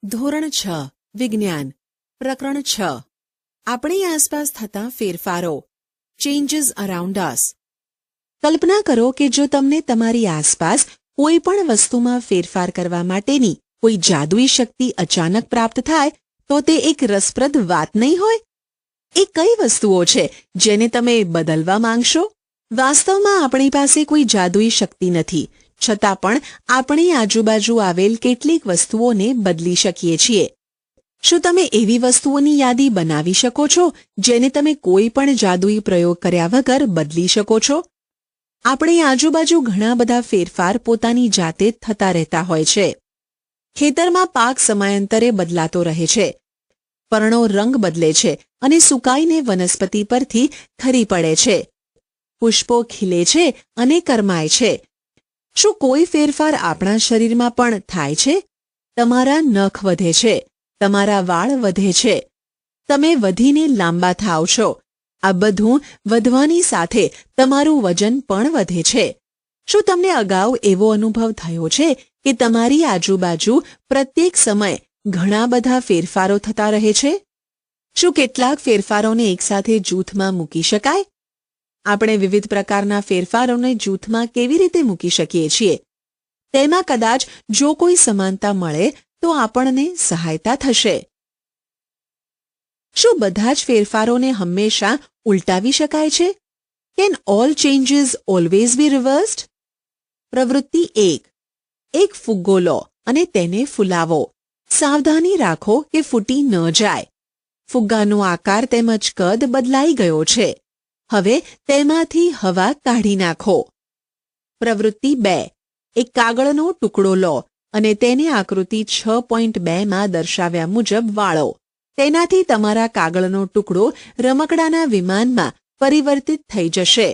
ધોરણ 6 વિજ્ઞાન પ્રકરણ 6 આપણી આસપાસ થતા ફેરફારો ચેન્જીસ અરાઉન્ડ અસ. કલ્પના કરો કે જો તમને તમારી આસપાસ કોઈ પણ વસ્તુમાં ફેરફાર કરવા માટેની કોઈ જાદુઈ શક્તિ અચાનક પ્રાપ્ત થાય તો તે એક રસપ્રદ વાત નહીં હોય? એ કઈ વસ્તુઓ છે જેને તમે બદલવા માંગશો? વાસ્તવમાં આપણી પાસે કોઈ જાદુઈ શક્તિ નથી, છતાં પણ આપણી આજુબાજુ આવેલ કેટલીક વસ્તુઓને બદલી શકીએ છીએ. શું તમે એવી વસ્તુઓની યાદી બનાવી શકો છો જેને તમે કોઈ પણ જાદુઈ પ્રયોગ કર્યા વગર બદલી શકો છો? આપણી આજુબાજુ ઘણા બધા ફેરફાર પોતાની જાતે જ થતા રહેતા હોય છે. ખેતરમાં પાક સમયાંતરે બદલાતો રહે છે. પર્ણો રંગ બદલે છે અને સુકાઈને વનસ્પતિ પરથી ખરી પડે છે. પુષ્પો ખીલે છે અને કરમાય છે. શું કોઈ ફેરફાર આપણા શરીરમાં પણ થાય છે? તમારા નખ વધે છે, તમારા વાળ વધે છે, તમે વધીને લાંબા થાવ છો. આ બધું વધવાની સાથે તમારું વજન પણ વધે છે. શું તમને અગાઉ એવો અનુભવ થયો છે કે તમારી આજુબાજુ પ્રત્યેક સમય ઘણા બધા ફેરફારો થતા રહે છે? શું કેટલાક ફેરફારોને એકસાથે જૂથમાં મૂકી શકાય? આપણે વિવિધ પ્રકારના ફેરફારોને જૂથમાં કેવી રીતે મૂકી શકીએ છીએ? તેમાં કદાચ જો કોઈ સમાનતા મળે તો આપણને સહાયતા થશે. શું બધા જ ફેરફારોને હંમેશા ઉલટાવી શકાય છે? Can all changes always be reversed? પ્રવૃત્તિ 1. એક ફુગ્ગો લો અને તેને ફૂલાવો. સાવધાની રાખો કે ફૂટી ન જાય. ફુગ્ગાનો આકાર તેમજ કદ બદલાઈ ગયો છે. હવે તેમાંથી હવા કાઢી નાખો. પ્રવૃત્તિ 2. એક કાગળનો ટુકડો લો અને તેને આકૃતિ 6.2 માં દર્શાવ્યા મુજબ વાળો. તેનાથી તમારા કાગળનો ટુકડો રમકડાના વિમાનમાં પરિવર્તિત થઈ જશે.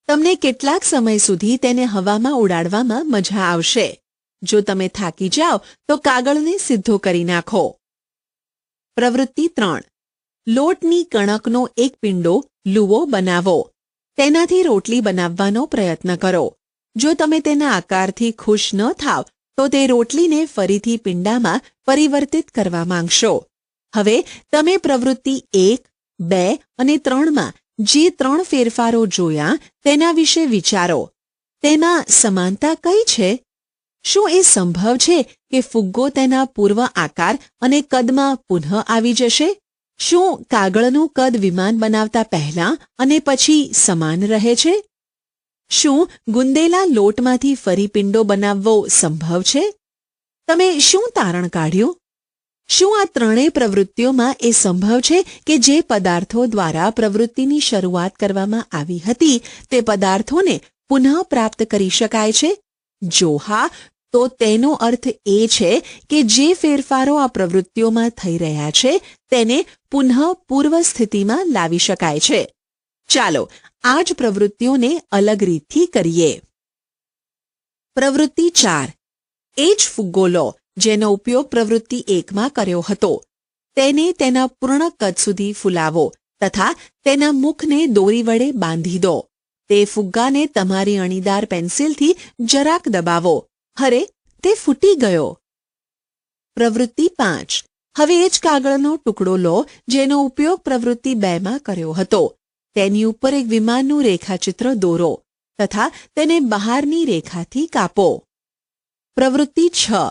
તમને કેટલાક સમય સુધી તેને હવામાં ઉડાડવામાં મજા આવશે. જો તમે થાકી જાઓ તો કાગળને સીધો કરી નાખો. પ્રવૃત્તિ 3. લોટની કણકનો એક પિંડો લુવો બનાવો. તેનાથી રોટલી બનાવવાનો પ્રયત્ન કરો. જો તમે તેના આકારથી ખુશ ન થાવ તો તે રોટલીને ફરીથી પિંડામાં પરિવર્તિત કરવા માંગશો. હવે તમે પ્રવૃત્તિ 1, 2 અને 3માં જે 3 ફેરફારો જોયા તેના વિશે વિચારો. તેમાં સમાનતા કઈ છે? શું એ સંભવ છે કે ફુગ્ગો તેના પૂર્વ આકાર અને કદમાં પુનઃ આવી જશે? શું કાગળનું કદ વિમાન બનાવતા પહેલા અને પછી સમાન રહે છે? શું ગુંદેલા લોટમાંથી ફરી પિંડો બનાવવો સંભવ છે? તમે શું તારણ કાઢ્યું? શું આ ત્રણેય પ્રવૃત્તિઓમાં એ સંભવ છે કે જે પદાર્થો દ્વારા પ્રવૃત્તિની શરૂઆત કરવામાં આવી હતી તે પદાર્થોને પુનઃ પ્રાપ્ત કરી શકાય છે? જો હા, તો તેનો અર્થ એ છે કે જે ફેરફારો આ પ્રવૃત્તિઓમાં થઈ રહ્યા છે તેને પુનઃ પૂર્વ સ્થિતિમાં લાવી શકાય છે. ચાલો આ જ પ્રવૃત્તિઓને અલગ રીતથી કરીએ. પ્રવૃત્તિ 4. એ જ ફુગ્ગો લો જેનો ઉપયોગ પ્રવૃત્તિ 1માં કર્યો હતો. તેને તેના પૂર્ણ કદ સુધી ફૂલાવો તથા તેના મુખને દોરી વડે બાંધી દો. તે ફુગ્ગાને તમારી અણીદાર પેન્સિલથી જરાક દબાવો. અરે, તે ફૂટી ગયો. પ્રવૃત્તિ 5. હવે એ જ કાગળનો ટુકડો લો જેનો ઉપયોગ પ્રવૃત્તિ 2માં કર્યો હતો. તેની ઉપર એક વિમાનનું રેખાચિત્ર દોરો તથા તેને બહારની રેખાથી કાપો. પ્રવૃત્તિ 6.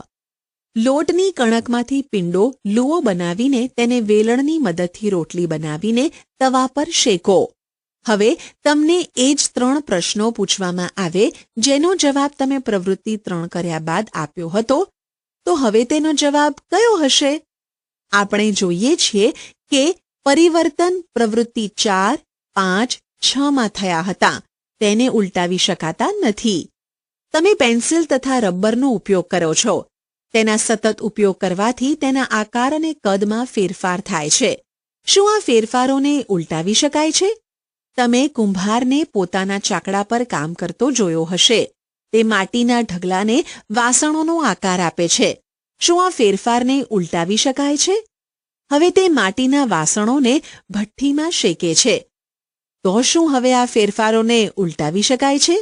લોટની કણકમાંથી પિંડો લુવો બનાવીને તેને વેલણની મદદથી રોટલી બનાવીને તવા પર શેકો. હવે તમને એ જ 3 પ્રશ્નો પૂછવામાં આવે જેનો જવાબ તમે પ્રવૃત્તિ 3 કર્યા બાદ આપ્યો હતો, તો હવે તેનો જવાબ કયો હશે? આપણે જોઈએ છીએ કે પરિવર્તન પ્રવૃત્તિ 4, 5, 6માં થયા હતા. તેને ઉલટાવી શકાતા નથી. તમે પેન્સિલ તથા રબરનો ઉપયોગ કરો છો. તેના સતત ઉપયોગ કરવાથી તેના આકાર અને કદમાં ફેરફાર થાય છે. શું આ ફેરફારોને ઉલટાવી શકાય છે? તમે કુંભારને પોતાના ચાકડા પર કામ કરતો જોયો હશે. તે માટીના ઢગલાને વાસણોનો આકાર આપે છે. શું આ ફેરફારને ઉલટાવી શકાય છે? હવે તે માટીના વાસણોને ભઠ્ઠીમાં શેકે છે. તો શું હવે આ ફેરફારોને ઉલટાવી શકાય છે?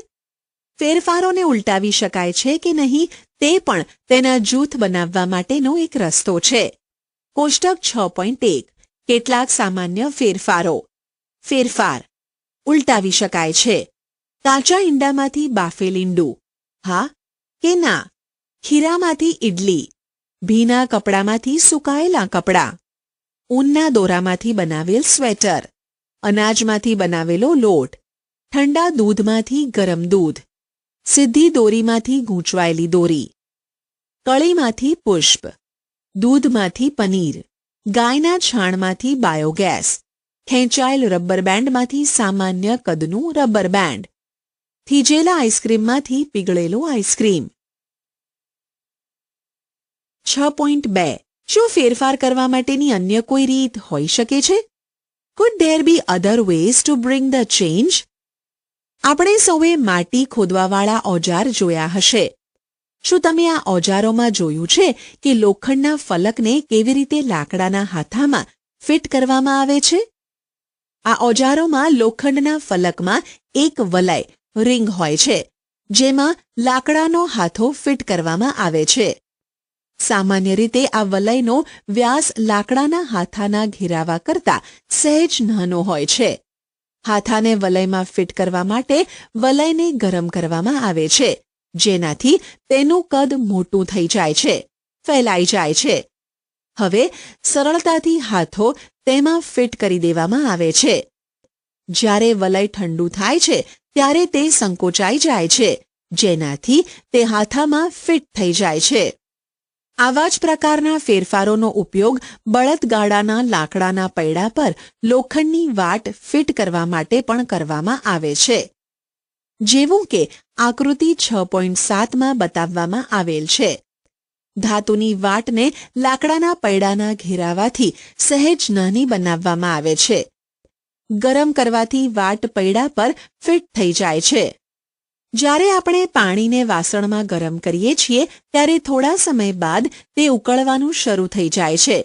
ફેરફારોને ઉલટાવી શકાય છે કે નહીં તે પણ તેના જૂથ બનાવવા માટેનો એક રસ્તો છે. કોષ્ટક 6.1 કેટલાક સામાન્ય ફેરફારો. ફેરફાર ઉલટાવી શકાય છે. કાચા ઈંડામાંથી બાફેલ ઈંડું, હા કે ના. ખીરામાંથી ઇડલી, ભીના કપડામાંથી સુકાયેલા કપડાં, ઊનના દોરામાંથી બનાવેલ સ્વેટર, અનાજમાંથી બનાવેલો લોટ, ઠંડા દૂધમાંથી ગરમ દૂધ, સીધી દોરીમાંથી ગૂંચવાયેલી દોરી, કળીમાંથી પુષ્પ, દૂધમાંથી પનીર, ગાયના છાણમાંથી બાયોગેસ, ખેંચાયેલ રબર બેન્ડમાંથી સામાન્ય કદનું રબર બેન્ડ, થીજેલા આઈસ્ક્રીમમાંથી પીગળેલો આઈસ્ક્રીમ. 6.2 શું ફેરફાર કરવા માટેની અન્ય કોઈ રીત હોઈ શકે છે? Could there be other ways to bring the change? આપણે સૌએ માટી ખોદવાવાળા ઓજાર જોયા હશે. શું તમે આ ઓજારોમાં જોયું છે કે લોખંડના ફલકને કેવી રીતે લાકડાના હાથામાં ફિટ કરવામાં આવે છે? આ ઓજારોમાં લોખંડના ફલકમાં એક વલય રિંગ હોય છે, જેમાં લાકડાનો હાથો ફિટ કરવામાં આવે છે. સામાન્ય રીતે આ વલયનો વ્યાસ લાકડાના હાથાના ઘેરાવા કરતાં સહેજ નાનો હોય છે. હાથાને વલયમાં ફિટ કરવા માટે વલયને ગરમ કરવામાં આવે છે, જેનાથી તેનું કદ મોટું થઈ જાય છે, ફેલાઈ જાય છે. હવે સરળતાથી હાથો તેમાં ફિટ કરી દેવામાં આવે છે. જ્યારે વલય ઠંડુ થાય છે ત્યારે તે સંકોચાઈ જાય છે, જેનાથી તે હાથામાં ફિટ થઈ જાય છે. આવા જ પ્રકારના ફેરફારોનો ઉપયોગ બળદગાડાના લાકડાના પૈડા પર લોખંડની વાટ ફિટ કરવા માટે પણ કરવામાં આવે છે, જેવું કે આકૃતિ 6.7માં બતાવવામાં આવેલ છે. ધાતુની વાટને લાકડાના પૈડાના ઘેરાવાથી સહેજ નાની બનાવવામાં આવે છે. ગરમ કરવાથી વાટ પૈડા પર ફિટ થઈ જાય છે. જ્યારે આપણે પાણીને વાસણમાં ગરમ કરીએ છીએ ત્યારે થોડા સમય બાદ તે ઉકળવાનું શરૂ થઈ જાય છે.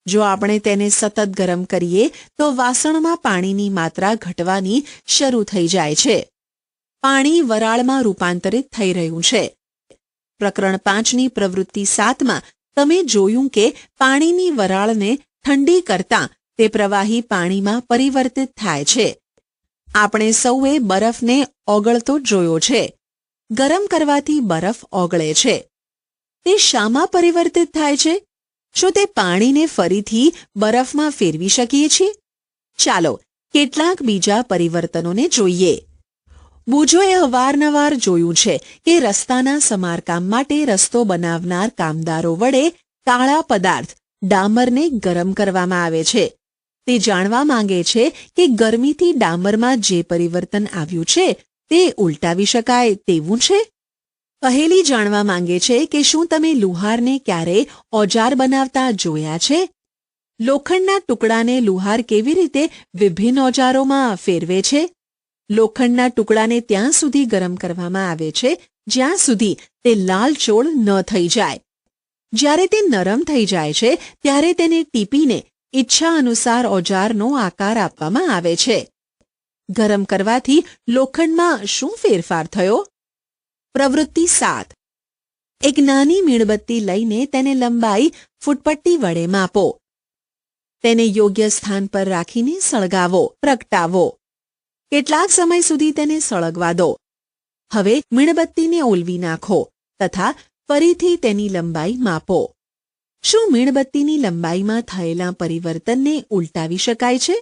જો આપણે તેને સતત ગરમ કરીએ તો વાસણમાં પાણીની માત્રા ઘટવાની શરૂ થઈ જાય છે. પાણી વરાળમાં રૂપાંતરિત થઈ રહ્યું છે. પ્રકરણ 5ની પ્રવૃત્તિ 7માં તમે જોયું કે પાણીની વરાળને ઠંડી કરતાં તે પ્રવાહી પાણીમાં પરિવર્તિત થાય છે. આપણે સૌએ બરફને ઓગળતો જોયો છે. ગરમ કરવાથી બરફ ઓગળે છે. તે શામાં પરિવર્તિત થાય છે? શું તે પાણીને ફરીથી બરફમાં ફેરવી શકીએ છીએ? ચાલો કેટલાક બીજા પરિવર્તનોને જોઈએ. બુજોએ અવારનવાર જોયું છે કે રસ્તાના સમારકામ માટે રસ્તો બનાવનાર કામદારો વડે કાળા પદાર્થ ડામરને ગરમ કરવામાં આવે છે. તે જાણવા માંગે છે કે ગરમીથી ડામરમાં જે પરિવર્તન આવ્યું છે તે ઉલટાવી શકાય તેવું છે. પહેલી જાણવા માંગે છે કે શું તમે લુહારને ક્યારેય ઓજાર બનાવતા જોયા છે? લોખંડના ટુકડાને લુહાર કેવી રીતે વિભિન્ન ઓજારોમાં ફેરવે છે? લોખંડના ટુકડાને ત્યાં સુધી ગરમ કરવામાં આવે છે જ્યાં સુધી તે લાલચોળ ન થઈ જાય. જ્યારે તે નરમ થઈ જાય છે ત્યારે તેને ટીપીને ઈચ્છા અનુસાર ઓજારનો આકાર આપવામાં આવે છે. ગરમ કરવાથી લોખંડમાં શું ફેરફાર થયો? પ્રવૃત્તિ 7. એક નાની મીણબત્તી લઈને તેને લંબાઈ ફૂટપટ્ટી વડે માપો. તેને યોગ્ય સ્થાન પર રાખીને સળગાવો, પ્રગટાવો. કેટલાક સમય સુધી તેને સળગવા દો. હવે મીણબત્તીને ઓલવી નાખો તથા ફરીથી તેની લંબાઈ માપો. શું મીણબત્તીની લંબાઈમાં થયેલા પરિવર્તનને ઉલટાવી શકાય છે?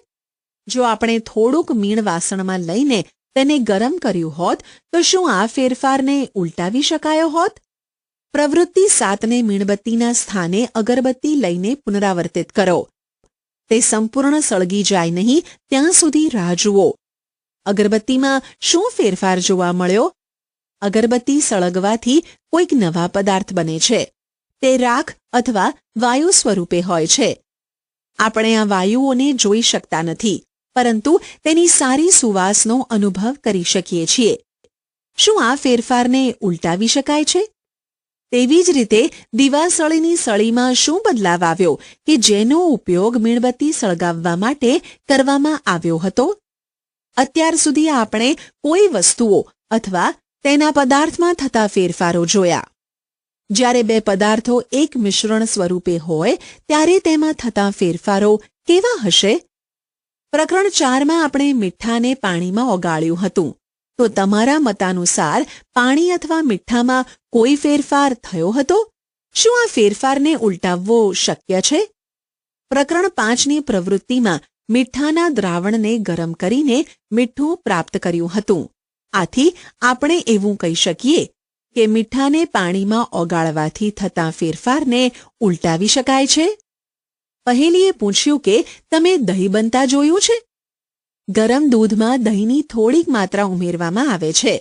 જો આપણે થોડુંક મીણ વાસણમાં લઈને તેને ગરમ કર્યું હોત તો શું આ ફેરફારને ઉલટાવી શકાયો હોત? પ્રવૃત્તિ 7ને મીણબત્તીના સ્થાને અગરબત્તી લઈને પુનરાવર્તિત કરો. તે સંપૂર્ણ સળગી જાય નહીં ત્યાં સુધી રાહ જુઓ. અગરબત્તીમાં શું ફેરફાર જોવા મળ્યો? અગરબત્તી સળગવાથી કોઈક નવા પદાર્થ બને છે. તે રાખ અથવા વાયુ સ્વરૂપે હોય છે. આપણે આ વાયુઓને જોઈ શકતા નથી, પરંતુ તેની સારી સુવાસનો અનુભવ કરી શકીએ છીએ. શું આ ફેરફારને ઉલટાવી શકાય છે? તેવી જ રીતે દિવાસળીની સળીમાં શું બદલાવ આવ્યો કે જેનો ઉપયોગ મીણબત્તી સળગાવવા માટે કરવામાં આવ્યો હતો? અત્યાર સુધી આપણે કોઈ વસ્તુઓ અથવા તેના પદાર્થમાં થતા ફેરફારો જોયા. જ્યારે બે પદાર્થો એક મિશ્રણ સ્વરૂપે હોય ત્યારે તેમાં થતા ફેરફારો કેવા હશે? પ્રકરણ 4માં આપણે મીઠાને પાણીમાં ઓગાળ્યું હતું. તો તમારા મતાનુસાર પાણી અથવા મીઠામાં કોઈ ફેરફાર થયો હતો? શું આ ફેરફારને ઉલટાવવો શક્ય છે? પ્રકરણ 5ની પ્રવૃત્તિમાં મીઠાના દ્રાવણને ગરમ કરીને મીઠું પ્રાપ્ત કર્યું હતું. આથી આપણે એવું કહી શકીએ કે મીઠાને પાણીમાં ઓગાળવાથી થતા ફેરફારને ઉલટાવી શકાય છે. પહેલીએ પૂછ્યું કે તમે દહીં બનતા જોયું છે? ગરમ દૂધમાં દહીંની થોડીક માત્રા ઉમેરવામાં આવે છે.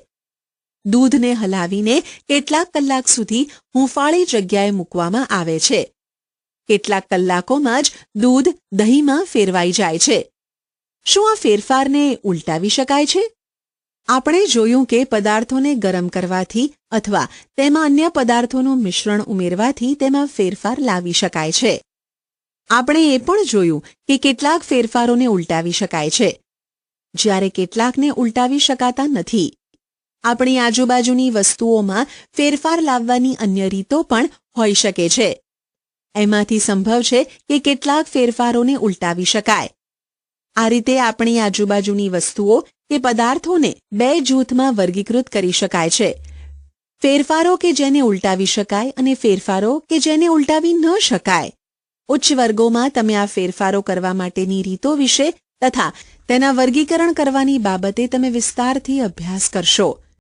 દૂધને હલાવીને કેટલાક કલાક સુધી હૂંફાળી જગ્યાએ મૂકવામાં આવે છે. કેટલાક કલાકોમાં જ દૂધ દહીંમાં ફેરવાઈ જાય છે. શું આ ફેરફારને ઉલટાવી શકાય છે? આપણે જોયું કે પદાર્થોને ગરમ કરવાથી અથવા તેમાં અન્ય પદાર્થોનું મિશ્રણ ઉમેરવાથી તેમાં ફેરફાર લાવી શકાય છે. આપણે એ પણ જોયું કે કેટલાક ફેરફારોને ઉલટાવી શકાય છે, જ્યારે કેટલાકને ઉલટાવી શકાતા નથી. આપણી આજુબાજુની વસ્તુઓમાં ફેરફાર લાવવાની અન્ય રીતો પણ હોઈ શકે છે. એમાંથી સંભવ છે કે કેટલાક ફેરફારોને ઉલટાવી શકાય. આ રીતે આપણી આજુબાજુની વસ્તુઓ કે પદાર્થોને બે જૂથમાં વર્ગીકૃત કરી શકાય છે. ફેરફારો કે જેને ઉલટાવી શકાય અને ફેરફારો કે જેને ઉલટાવી ન શકાય. ઉચ્ચ વર્ગોમાં તમે આ ફેરફારો કરવા માટેની રીતો વિશે તથા તેના વર્ગીકરણ કરવાની બાબતે તમે વિસ્તારથી અભ્યાસ કરશો.